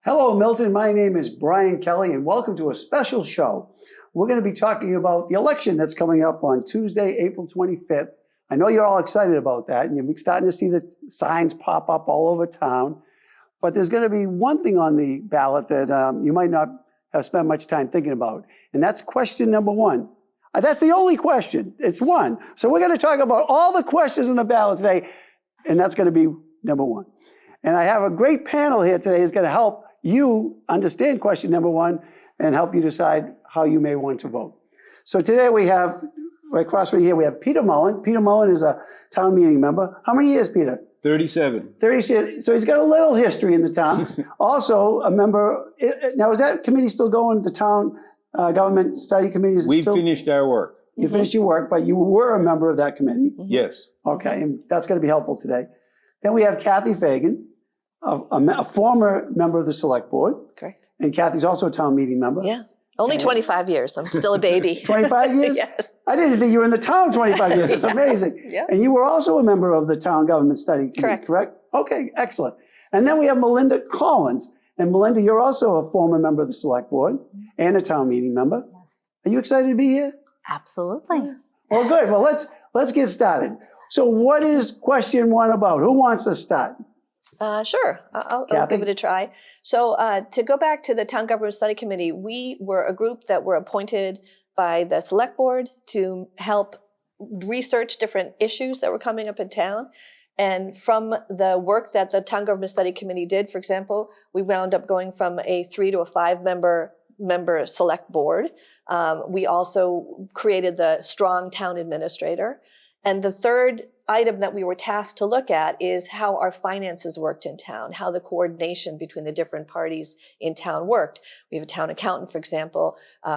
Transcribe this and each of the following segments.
Hello, Milton. My name is Brian Kelley, and welcome to a special show. We're going to be talking about the election that's coming up on Tuesday, April 25th. I know you're all excited about that, and you're starting to see the signs pop up all over town. But there's going to be one thing on the ballot that you might not have spent much time thinking about, and that's question number one. That's the only question. It's one. So we're going to talk about all the questions on the ballot today, and that's going to be number one. And I have a great panel here today who's going to help you understand question number one and help you decide how you may want to vote. So today we have, right across from here, we have Peter Mullen. Peter Mullen is a town meeting member. How many years, Peter? 37. 36. So he's got a little history in the town. Also a member, now is that committee still going, the town government study committee? We finished our work. You finished your work, but you were a member of that committee. Yes. Okay, and that's going to be helpful today. Then we have Kathy Fagan, a former member of the select board. Correct. And Kathy's also a town meeting member. Yeah. Only 25 years. I'm still a baby. 25 years? Yes. I didn't think you were in the town 25 years. That's amazing. Yeah. And you were also a member of the town government study committee, correct? Okay, excellent. And then we have Melinda Collins. And Melinda, you're also a former member of the select board and a town meeting member. Yes. Are you excited to be here? Absolutely. Well, good. Well, let's get started. So what is question one about? Who wants to start? Sure, I'll give it a try. So to go back to the Town Government Study Committee, we were a group that were appointed by the Select Board to help research different issues that were coming up in town. And from the work that the Town Government Study Committee did, for example, we wound up going from a 3 to a 5 member select board. We also created the strong town administrator. And the third item that we were tasked to look at is how our finances worked in town, how the coordination between the different parties in town worked. We have a town accountant, for example.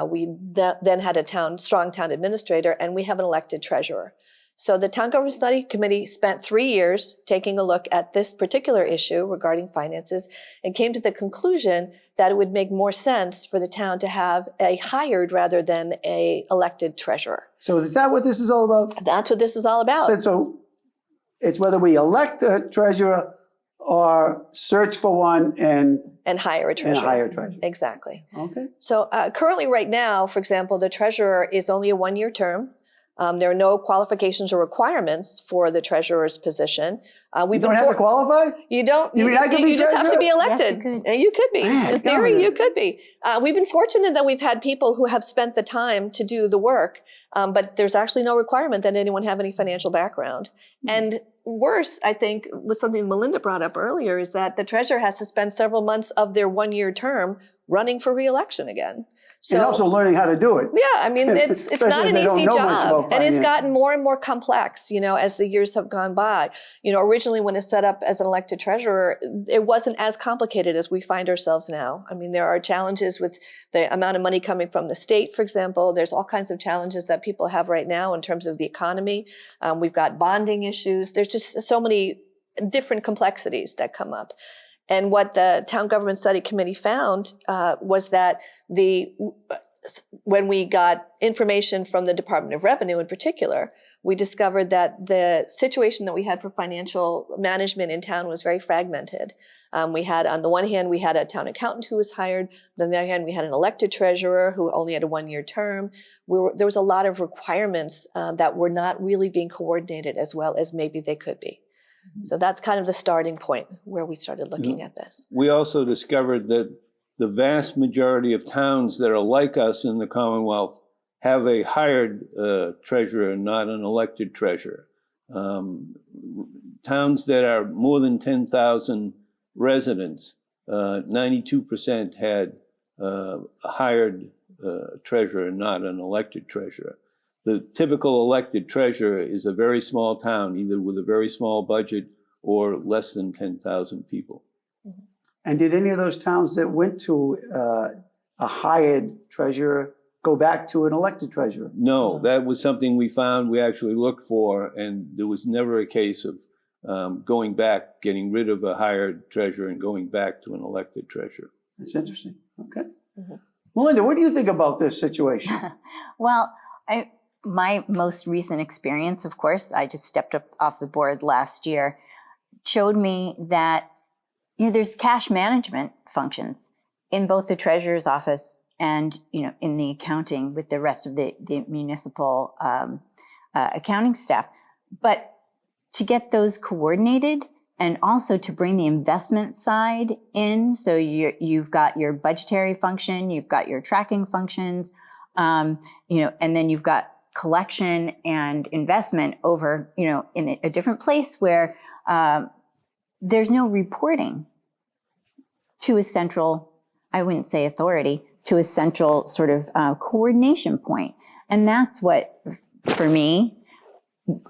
We then had a strong town administrator, and we have an elected treasurer. So the Town Government Study Committee spent 3 years taking a look at this particular issue regarding finances and came to the conclusion that it would make more sense for the town to have a hired rather than a elected treasurer. So is that what this is all about? That's what this is all about. So it's whether we elect a treasurer or search for one and hire a treasurer. Exactly. Okay. So currently right now, for example, the treasurer is only a 1-year term. There are no qualifications or requirements for the treasurer's position. You don't have to qualify? You don't. You mean I could be you just have to be elected. Yes, you could. And you could be. Man, in theory, you could be. We've been fortunate that we've had people who have spent the time to do the work, but there's actually no requirement that anyone have any financial background. And worse, I think, was something Melinda brought up earlier, is that the treasurer has to spend several months of their 1-year term running for re-election again. So, and also learning how to do it. Yeah, I mean, it's not an easy job. And it's gotten more and more complex, as the years have gone by. Originally when it's set up as an elected treasurer, it wasn't as complicated as we find ourselves now. I mean, there are challenges with the amount of money coming from the state, for example. There's all kinds of challenges that people have right now in terms of the economy. We've got bonding issues. There's just so many different complexities that come up. And what the Town Government Study Committee found was that when we got information from the Department of Revenue in particular, we discovered that the situation that we had for financial management in town was very fragmented. We had, on the one hand, we had a town accountant who was hired. On the other hand, we had an elected treasurer who only had a 1-year term. There was a lot of requirements that were not really being coordinated as well as maybe they could be. So that's kind of the starting point where we started looking at this. We also discovered that the vast majority of towns that are like us in the Commonwealth have a hired treasurer, not an elected treasurer. Towns that are more than 10,000 residents, 92% had a hired treasurer, not an elected treasurer. The typical elected treasurer is a very small town, either with a very small budget or less than 10,000 people. And did any of those towns that went to a hired treasurer go back to an elected treasurer? No, that was something we found, we actually looked for, and there was never a case of going back, getting rid of a hired treasurer and going back to an elected treasurer. That's interesting. Okay. Melinda, what do you think about this situation? Well, my most recent experience, of course, I just stepped up off the board last year, showed me that there's cash management functions in both the treasurer's office and, in the accounting with the rest of the municipal accounting staff. But to get those coordinated and also to bring the investment side in, so you've got your budgetary function, you've got your tracking functions, and then you've got collection and investment over, in a different place where there's no reporting to a central, I wouldn't say authority, to a central sort of coordination point. And that's what, for me,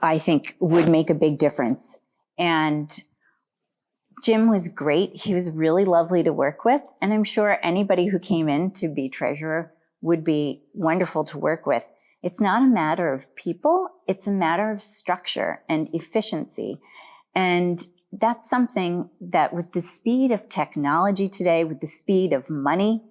I think would make a big difference. And Jim was great. He was really lovely to work with. And I'm sure anybody who came in to be treasurer would be wonderful to work with. It's not a matter of people. It's a matter of structure and efficiency. And that's something that with the speed of technology today, with the speed of money,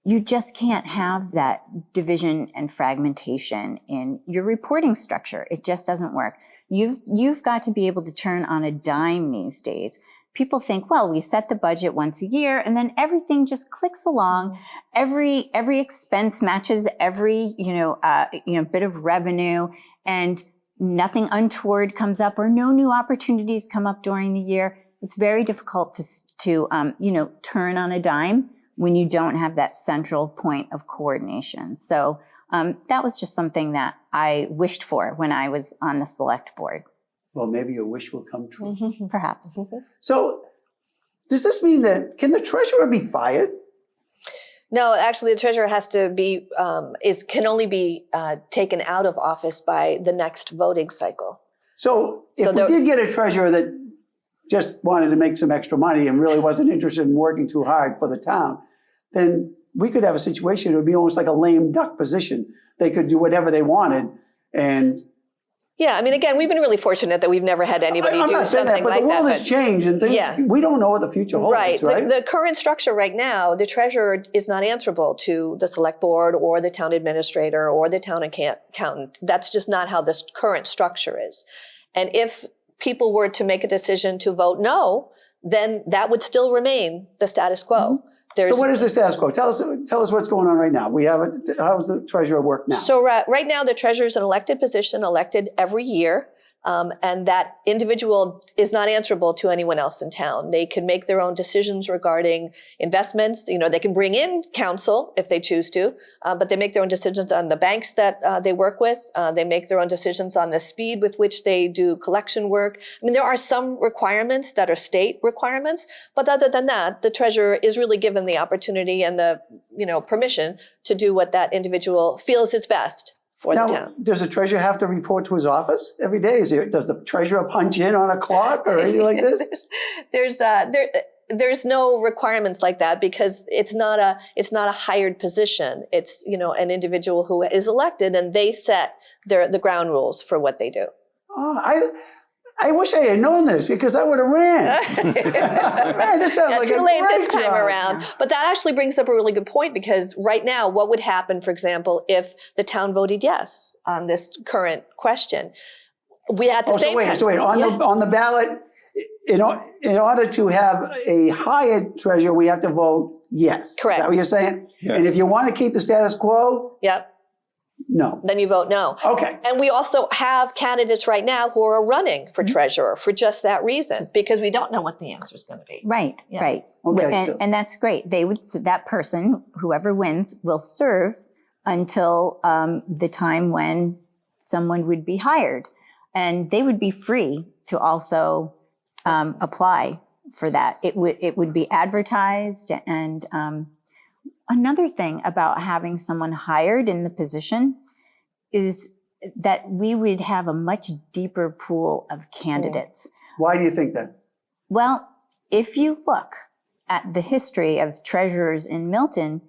you just can't have that division and fragmentation in your reporting structure. It just doesn't work. You've got to be able to turn on a dime these days. People think, well, we set the budget once a year and then everything just clicks along. Every expense matches every, bit of revenue, and nothing untoward comes up or no new opportunities come up during the year. It's very difficult to turn on a dime when you don't have that central point of coordination. So that was just something that I wished for when I was on the select board. Well, maybe your wish will come true. Perhaps. So does this mean that, can the treasurer be fired? No, actually, the treasurer has to be can only be taken out of office by the next voting cycle. So if we did get a treasurer that just wanted to make some extra money and really wasn't interested in working too hard for the town, then we could have a situation. It would be almost like a lame duck position. They could do whatever they wanted, and yeah, I mean, again, we've been really fortunate that we've never had anybody do something like that. But the world has changed, and things, we don't know what the future holds, right? The current structure right now, the treasurer is not answerable to the select board or the town administrator or the town accountant. That's just not how this current structure is. And if people were to make a decision to vote no, then that would still remain the status quo. So what is the status quo? Tell us what's going on right now. How does the treasurer work now? So right now, the treasurer is an elected position, elected every year. And that individual is not answerable to anyone else in town. They can make their own decisions regarding investments. They can bring in counsel if they choose to, but they make their own decisions on the banks that they work with. They make their own decisions on the speed with which they do collection work. I mean, there are some requirements that are state requirements, but other than that, the treasurer is really given the opportunity and the permission to do what that individual feels is best for the town. Does the treasurer have to report to his office every day? Does the treasurer punch in on a clock or anything like this? There's no requirements like that because it's not a hired position. It's an individual who is elected and they set the ground rules for what they do. Oh, I wish I had known this because I would have ran. Man, this sounds like too a late great this time job. around. But that actually brings up a really good point because right now, what would happen, for example, if the town voted yes on this current question? We at the same time. So wait. On the ballot, in order to have a hired treasurer, we have to vote yes. Correct. Is that what you're saying? Yes. And if you want to keep the status quo, Yep. no. Then you vote no. Okay. And we also have candidates right now who are running for treasurer for just that reason, because we don't know what the answer is going to be. Right, right. Okay, and that's great. So that person, whoever wins, will serve until the time when someone would be hired. And they would be free to also apply for that. It would be advertised. And another thing about having someone hired in the position is that we would have a much deeper pool of candidates. Why do you think that? Well, if you look at the history of treasurers in Milton,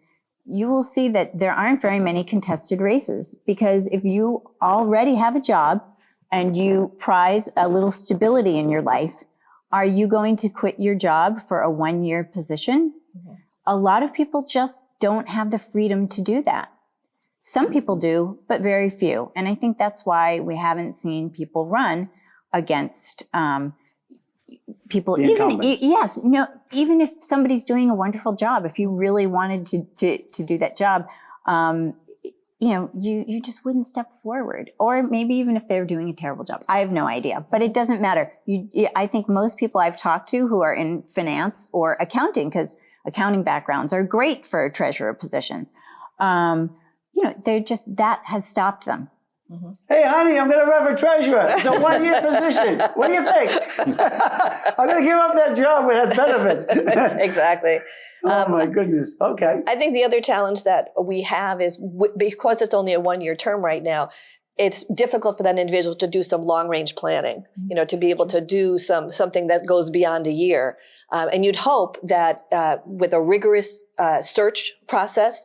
you will see that there aren't very many contested races, because if you already have a job and you prize a little stability in your life, are you going to quit your job for a one-year position? Mm-hmm. A lot of people just don't have the freedom to do that. Some people do, but very few. And I think that's why we haven't seen people run against people, The even incumbents. yes, even if somebody's doing a wonderful job, if you really wanted to do that job, you just wouldn't step forward. Or maybe even if they're doing a terrible job, I have no idea. But it doesn't matter. I think most people I've talked to who are in finance or accounting, because accounting backgrounds are great for treasurer positions. They're just, that has stopped them. Hey, honey, I'm going to run for treasurer. It's a one-year position. What do you think? I'm going to give up that job that has benefits. Exactly. Oh, my goodness. Okay. I think the other challenge that we have is because it's only a one-year term right now, it's difficult for that individual to do some long-range planning, to be able to do something that goes beyond a year. And you'd hope that with a rigorous search process,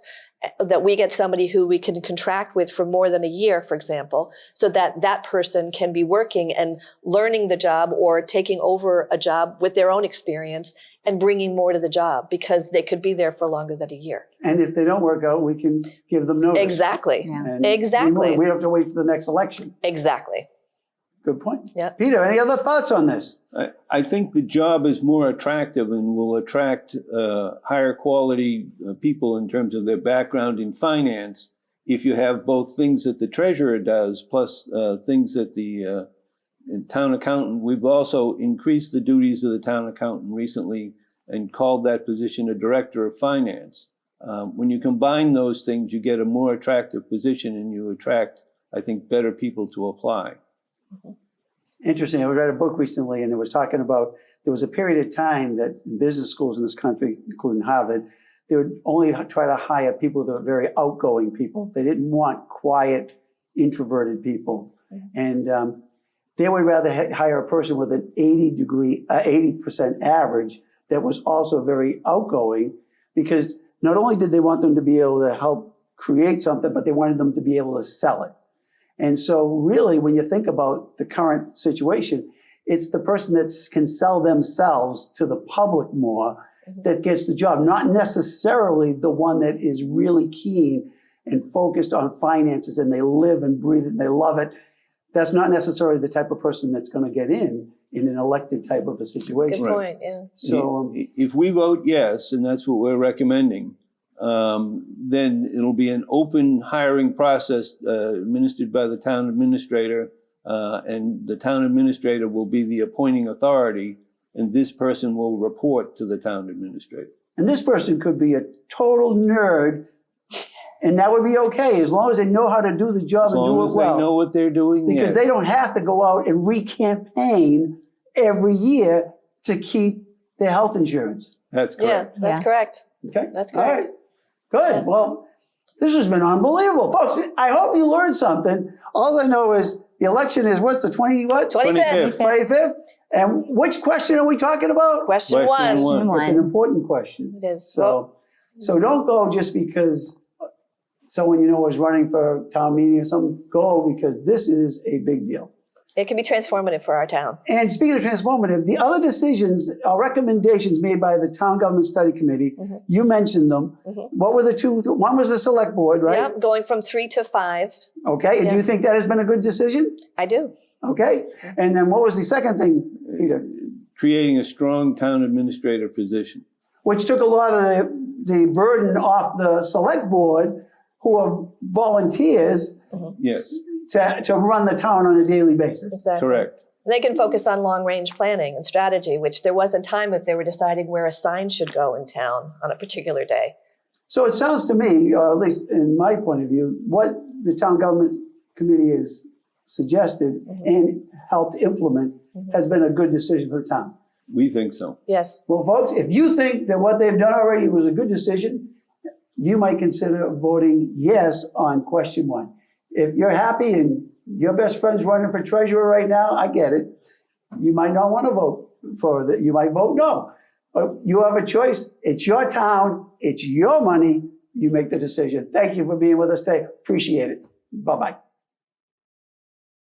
that we get somebody who we can contract with for more than a year, for example, so that that person can be working and learning the job or taking over a job with their own experience and bringing more to the job, because they could be there for longer than a year. And if they don't work out, we can give them notice. Exactly. Yeah. And Exactly. We don't have to wait for the next election. Exactly. Good point. Yeah. Peter, any other thoughts on this? I think the job is more attractive and will attract higher quality people in terms of their background in finance if you have both things that the treasurer does plus things that the town accountant. We've also increased the duties of the town accountant recently and called that position a director of finance. When you combine those things, you get a more attractive position and you attract, I think, better people to apply. Interesting. I read a book recently, and it was talking about there was a period of time that in business schools in this country, including Harvard, they would only try to hire people that were very outgoing people. They didn't want quiet, introverted people. And they would rather hire a person with an 80% average that was also very outgoing, because not only did they want them to be able to help create something, but they wanted them to be able to sell it. And so really, when you think about the current situation, it's the person that can sell themselves to the public more that gets the job, not necessarily the one that is really keen and focused on finances and they live and breathe it and they love it. That's not necessarily the type of person that's going to get in an elected type of a situation. Good point. Yeah. So if we vote yes, and that's what we're recommending, then it'll be an open hiring process administered by the town administrator, and the town administrator will be the appointing authority, and this person will report to the town administrator. and this person could be a total nerd, and that would be okay as long as they know how to do the job As and do long it as well. they know what they're doing, Because yes. they don't have to go out and re-campaign every year to keep their health insurance. That's Yeah, correct. that's Yes. correct. Okay? That's All right. correct. Good. Yeah. Well, this has been unbelievable. Folks, I hope you learned something. All I know is the election is what's the 25th? 25th. 25th? And which question are we talking about? Question Question one. one. It's an important question. It is. Well, So don't go just because someone you know is running for town meeting or something. Go because this is a big deal. it can be transformative for our town. And speaking of transformative, the other decisions or recommendations made by the Town Government Study Committee, you mentioned them. What were the two? One was the select board, right? Yep, going from 3 to 5. Okay, and Yeah. do you think that has been a good decision? I do. Okay, and then what was the second thing, Peter? Creating a strong town administrator position. Which took a lot of the burden off the select board, who are volunteers, Yes, to run the town on a daily basis. Exactly. correct. They can focus on long-range planning and strategy, which there wasn't time if they were deciding where a sign should go in town on a particular day. So it sounds to me, or at least in my point of view, what the Town Government Committee has suggested and helped implement has been a good decision for the town. We think so. Yes. Well, folks, if you think that what they've done already was a good decision, you might consider voting yes on question one. If you're happy and your best friend's running for treasurer right now, I get it. You might not want to vote for that. You might vote no. But you have a choice. It's your town. It's your money. You make the decision. Thank you for being with us today. Appreciate it. Bye-bye.